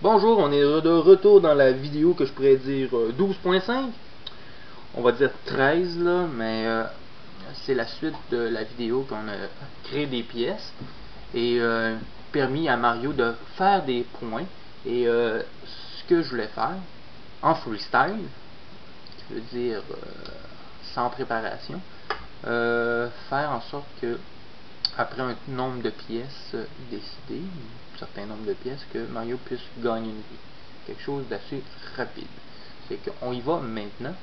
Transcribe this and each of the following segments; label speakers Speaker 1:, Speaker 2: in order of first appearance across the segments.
Speaker 1: Bonjour, on est de retour dans la vidéo que je pourrais dire 12.5. On va dire 13 là, mais c'est la suite de la vidéo qu'on a créé des pièces et permis à Mario de faire des points. Et ce que je voulais faire en freestyle, qui veut dire sans préparation, faire en sorte que après un nombre de pièces décidé, un certain nombre de pièces, que Mario puisse gagner une vie. Quelque chose d'assez rapide. C'est qu'on y va maintenant.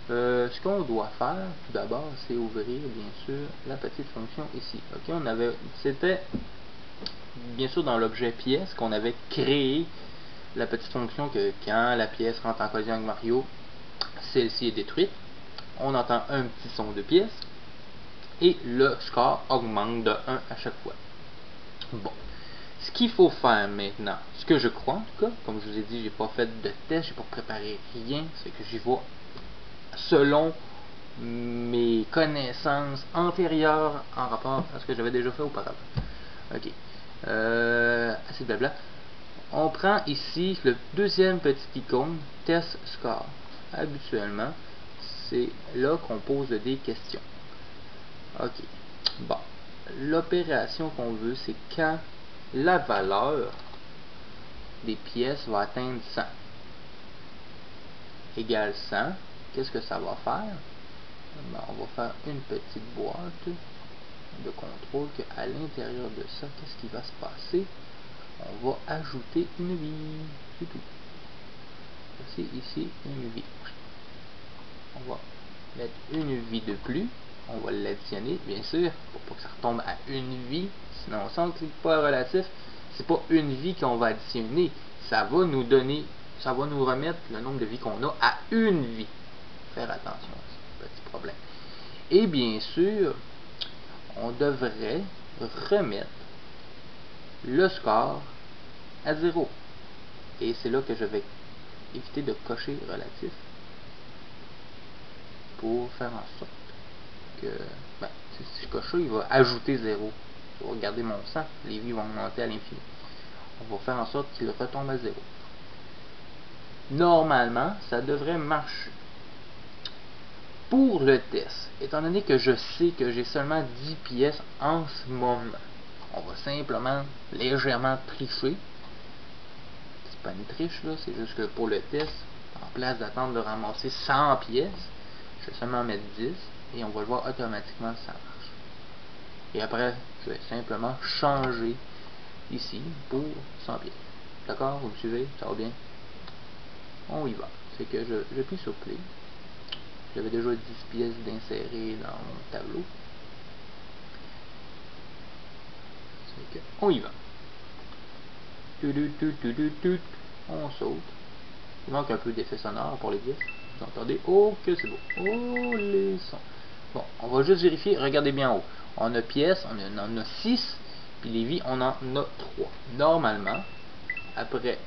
Speaker 1: Ce qu'on doit faire, tout d'abord, c'est ouvrir, bien sûr, la petite fonction ici. Ok, c'était, bien sûr, dans l'objet pièce qu'on avait créé la petite fonction que quand la pièce rentre en collision avec Mario, celle-ci est détruite. On entend un petit son de pièce. Et le score augmente de 1 à chaque fois. Bon. Ce qu'il faut faire maintenant, ce que je crois en tout cas, comme je vous ai dit, j'ai pas fait de test, j'ai pas préparé rien, c'est que j'y vais selon mes connaissances antérieures en rapport à ce que j'avais déjà fait auparavant. Ok. Assez de blabla. On prend ici le deuxième petit icône, test score. Habituellement, c'est là qu'on pose des questions. Ok. Bon. L'opération qu'on veut, c'est quand la valeur des pièces va atteindre 100. Égale 100. Qu'est-ce que ça va faire? Ben, on va faire une petite boîte de contrôle qu'à l'intérieur de ça, qu'est-ce qui va se passer? On va ajouter une vie. C'est tout. Voici ici une vie. On va mettre une vie de plus. On va l'additionner, bien sûr, pour pas que ça retombe à une vie. Sinon, si on ne clique pas relatif, c'est pas une vie qu'on va additionner. Ça va nous donner, ça va nous remettre le nombre de vies qu'on a à une vie. Faire attention à ce petit problème. Et bien sûr, on devrait remettre le score à 0. Et c'est là que je vais éviter de cocher relatif pour faire en sorte que, ben, si je coche ça, il va ajouter 0. Je vais regarder mon sang, les vies vont augmenter à l'infini. On va faire en sorte qu'il retombe à 0. Normalement, ça devrait marcher. Pour le test, étant donné que je sais que j'ai seulement 10 pièces en ce moment, on va simplement légèrement tricher. C'est pas une triche là, c'est juste que pour le test, en place d'attendre de ramasser 100 pièces, je vais seulement mettre 10 et on va le voir automatiquement si ça marche. Et après, je vais simplement changer ici pour 100 pièces. D'accord? Vous me suivez? Ça va bien? On y va. C'est que je clique sur Play. J'avais déjà 10 pièces d'insérer dans mon tableau. C'est que on y va. On saute. Il manque un peu d'effet sonore pour les pièces. Vous entendez? Oh que c'est beau. Oh les sons. Bon, on va juste vérifier. Regardez bien en haut. On a pièces, on en a 6. Puis les vies, on en a 3. Normalement, après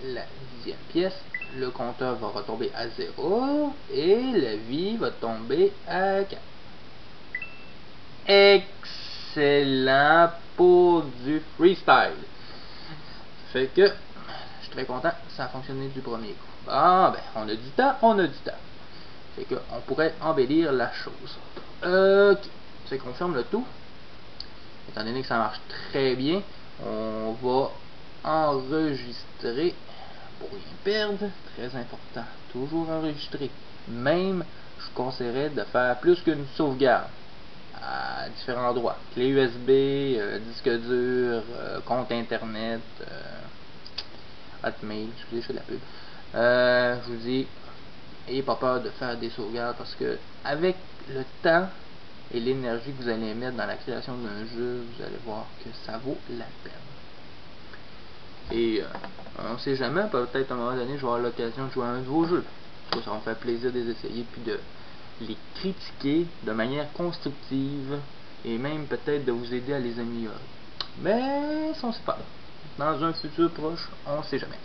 Speaker 1: la 10e pièce, le compteur va retomber à 0 et la vie va tomber à 4. Excellent pour du freestyle. Fait que je suis très content, ça a fonctionné du premier coup. Ah ben, on a du temps, on a du temps. Fait que on pourrait embellir la chose. Ok, c'est qu'on ferme le tout. Étant donné que ça marche très bien, on va enregistrer pour rien perdre. Très important, toujours enregistrer. Même, je vous conseillerais de faire plus qu'une sauvegarde à différents endroits. Clé USB, disque dur, compte internet, Hotmail, excusez, je fais de la pub. Je vous dis, ayez pas peur de faire des sauvegardes parce que avec le temps et l'énergie que vous allez mettre dans la création d'un jeu, vous allez voir que ça vaut la peine. Et on sait jamais, peut-être à un moment donné, je vais avoir l'occasion de jouer à un de vos jeux. Ça va me faire plaisir de les essayer puis de les critiquer de manière constructive et même peut-être de vous aider à les améliorer. Mais ça on sait pas. Dans un futur proche, on ne sait jamais.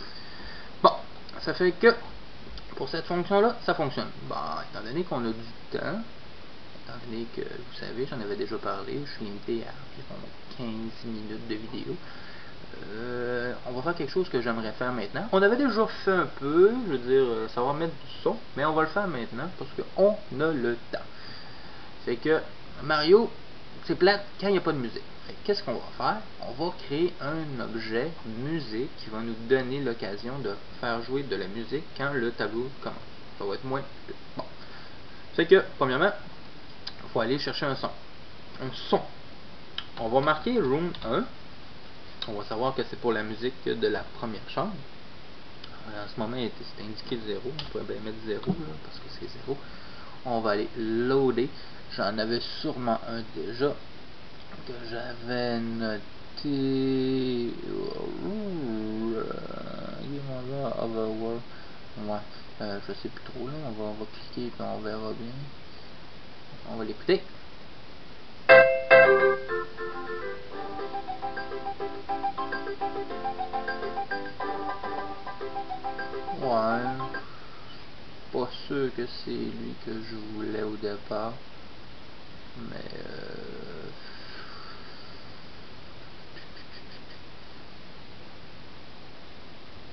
Speaker 1: Bon, ça fait que pour cette fonction-là, ça fonctionne. Bon, étant donné qu'on a du temps, étant donné que vous savez, j'en avais déjà parlé, je suis limité à environ 15 minutes de vidéo. On va faire quelque chose que j'aimerais faire maintenant. On avait déjà fait un peu, je veux dire, ça va mettre du son, mais on va le faire maintenant parce qu'on a le temps. Fait que Mario, c'est plate quand il n'y a pas de musique. Qu'est-ce qu'on va faire? On va créer un objet musique qui va nous donner l'occasion de faire jouer de la musique quand le tableau commence. Ça va être moins bon. C'est que, premièrement, il faut aller chercher un son. Un son. On va marquer Room 1. On va savoir que c'est pour la musique de la première chambre. En ce moment, c'est indiqué 0. On pourrait bien mettre 0 là, parce que c'est 0. On va aller loader. J'en avais sûrement un déjà que j'avais noté. Overworld. Ouais, je sais plus trop là. On va cliquer et on verra bien. On va l'écouter. Ouais, pas sûr que c'est lui que je voulais au départ, mais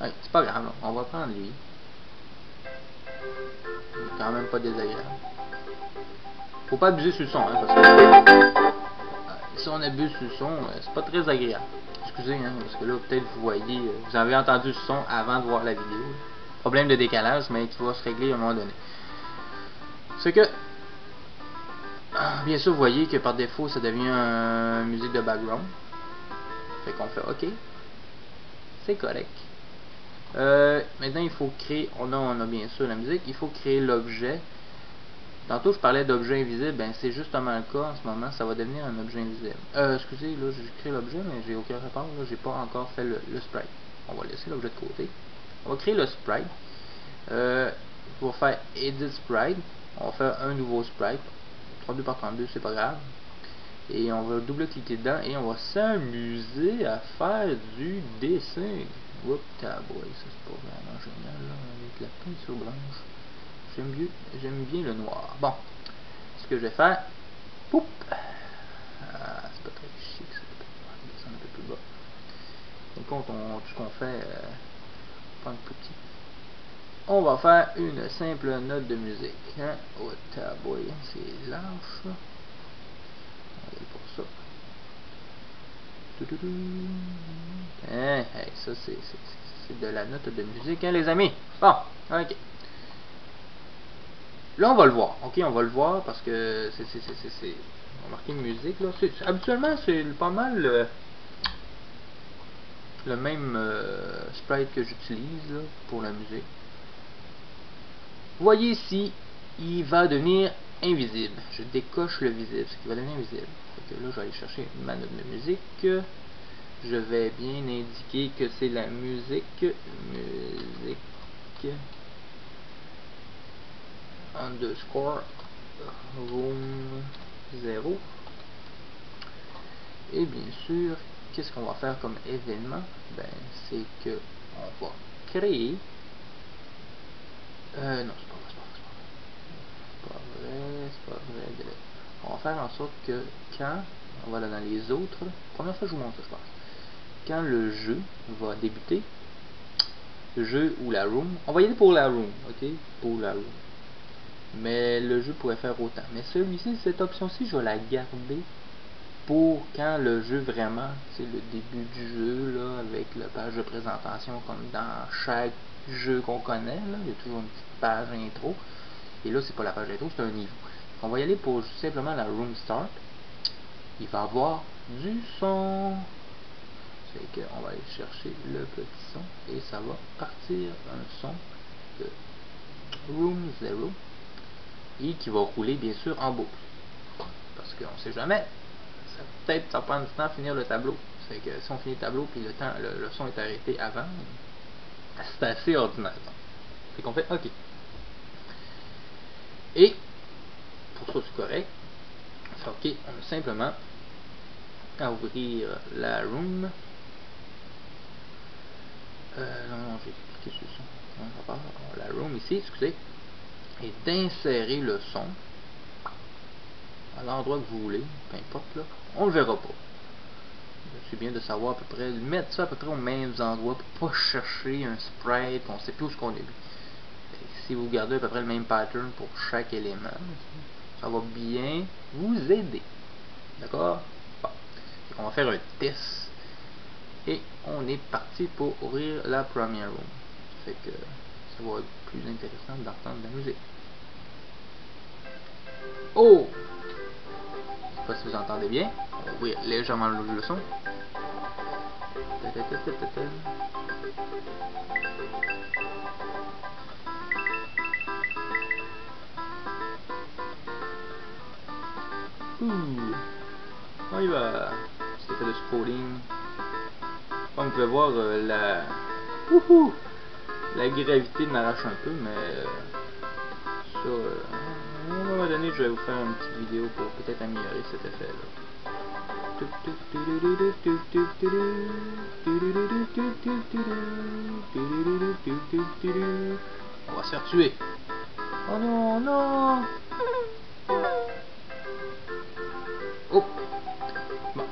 Speaker 1: ouais, c'est pas grave, on va prendre lui. Il est quand même pas désagréable. Faut pas abuser sur le son, hein, parce que si on abuse sur le son, c'est pas très agréable. Excusez, hein, parce que là, peut-être vous voyez, vous avez entendu le son avant de voir la vidéo. Problème de décalage, mais qui va se régler à un moment donné. C'est que, bien sûr, vous voyez que par défaut, ça devient une musique de background. Fait qu'on fait OK. C'est correct. Maintenant, il faut créer, on a bien sûr la musique, il faut créer l'objet. Tantôt, je parlais d'objet invisible, ben c'est justement le cas en ce moment, ça va devenir un objet invisible. Excusez, là, j'ai créé l'objet, mais j'ai aucun rapport, là, j'ai pas encore fait le sprite. On va laisser l'objet de côté. On va créer le sprite. On va faire Edit Sprite. On va faire un nouveau sprite. 32 par 32, c'est pas grave. Et on va double-cliquer dedans et on va s'amuser à faire du dessin. Oups, taboy, ça c'est pas vraiment génial, là, avec la peinture blanche. J'aime bien le noir. Bon, ce que je vais faire, poup, c'est pas très chic, ça peut descendre un peu plus bas. Donc, tout ce qu'on fait, prendre petit. On va faire une simple note de musique. Hein? Oh, taboy, c'est large, ça. On va aller pour ça. Hey, ça c'est de la note de musique, hein, les amis. Bon, ok. Là, on va le voir. Ok, on va le voir parce que c'est. On va marquer une musique là. Habituellement, c'est pas mal le même sprite que j'utilise pour la musique. Vous voyez ici, il va devenir invisible. Je décoche le visible, ce qui va devenir invisible. Donc là, je vais aller chercher ma note de musique. Je vais bien indiquer que c'est la musique underscore room 0. Et bien sûr, qu'est-ce qu'on va faire comme événement? Ben, c'est que on va créer. Non, c'est pas vrai. On va faire en sorte que quand on va aller dans les autres, première fois que je vous montre ça, je pense. Quand le jeu va débuter, le jeu ou la room, on va y aller pour la room, ok? Pour la room. Mais le jeu pourrait faire autant. Mais celui-ci, cette option-ci, je vais la garder pour quand le jeu vraiment, c'est le début du jeu, là, avec la page de présentation, comme dans chaque jeu qu'on connaît, là, il y a toujours une petite page intro. Et là, c'est pas la page intro, c'est un niveau. On va y aller pour simplement la room start. Il va avoir du son. C'est qu'on va aller chercher le petit son et ça va partir un son de room 0 et qui va rouler bien sûr en boucle. Parce qu'on sait jamais, peut-être ça prend du temps à finir le tableau. C'est que si on finit le tableau puis le son est arrêté avant, c'est assez ordinaire. C'est qu'on fait OK. Et pour ça c'est correct. On fait OK, on a simplement à ouvrir la room. Non, j'ai cliqué sur ça. La room ici, excusez. Et d'insérer le son à l'endroit que vous voulez, peu importe là, on le verra pas. c'est bien de savoir à peu près, mettre ça à peu près aux mêmes endroits pour pas chercher un sprite, on sait plus où ce qu'on a vu. Si vous gardez à peu près le même pattern pour chaque élément, ça va bien vous aider. D'accord? Bon. On va faire un test. Et on est parti pour ouvrir la première room. Ça fait que ça va être plus intéressant d'entendre la musique. Oh! Je sais pas si vous entendez bien. On va ouvrir légèrement le son. On y va. Petit effet de scrolling. Comme vous pouvez voir, la gravité m'arrache un peu, mais ça, à un moment donné, je vais vous faire une petite vidéo pour peut-être améliorer cet effet-là. On va se faire tuer. Oh non, non! Oh! Bon.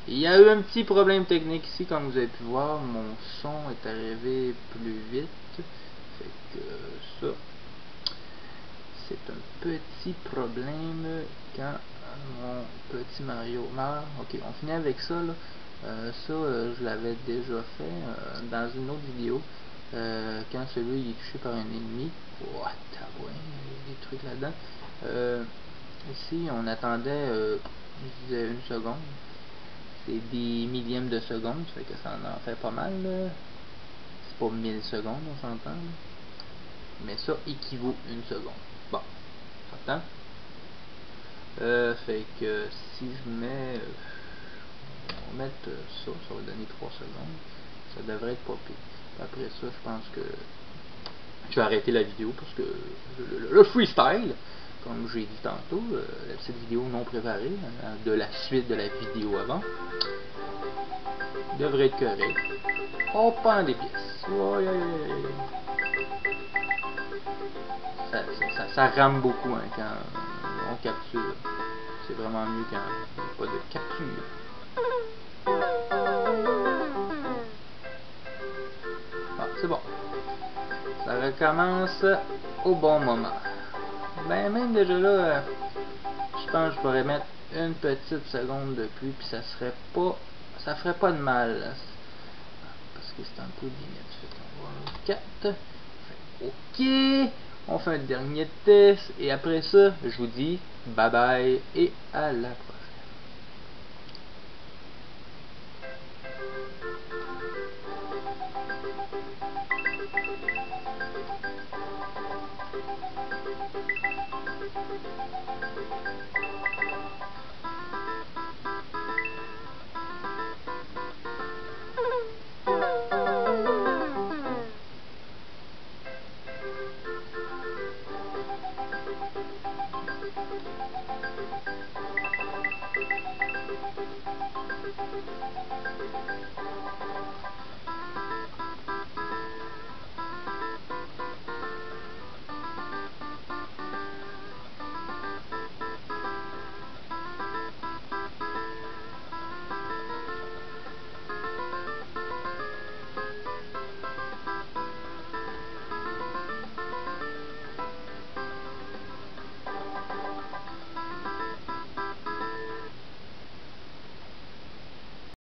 Speaker 1: Il y a eu un petit problème technique ici, comme vous avez pu voir, mon son est arrivé plus vite. Fait que ça, c'est un petit problème quand mon petit Mario meurt. Ok, on finit avec ça là. Je l'avais déjà fait dans une autre vidéo. Quand celui est touché par un ennemi. Oh, tabouin, il y a des trucs là-dedans. Ici, on attendait, je disais une seconde. C'est des millièmes de seconde, ça fait que ça en fait pas mal. C'est pas 1000 secondes, on s'entend. Mais ça équivaut une seconde. Bon, on s'entend. Fait que si je mets, on va mettre ça, ça va donner 3 secondes. Ça devrait être pas pire. Après ça, je pense que je vais arrêter la vidéo parce que le freestyle, comme j'ai dit tantôt, la petite vidéo non préparée de la suite de la vidéo avant, devrait être correct. On prend des pièces. Ça rame beaucoup hein, quand on capture. C'est vraiment mieux quand il n'y a pas de capture. Ah, c'est bon. Ça recommence au bon moment. Ben même déjà là, je pense que je pourrais mettre une petite seconde de plus, puis ça serait pas, ça ferait pas de mal. Parce que c'est un peu limite. Fait qu'on va 4. Ok, on fait un dernier test et après ça, je vous dis bye bye et à la prochaine.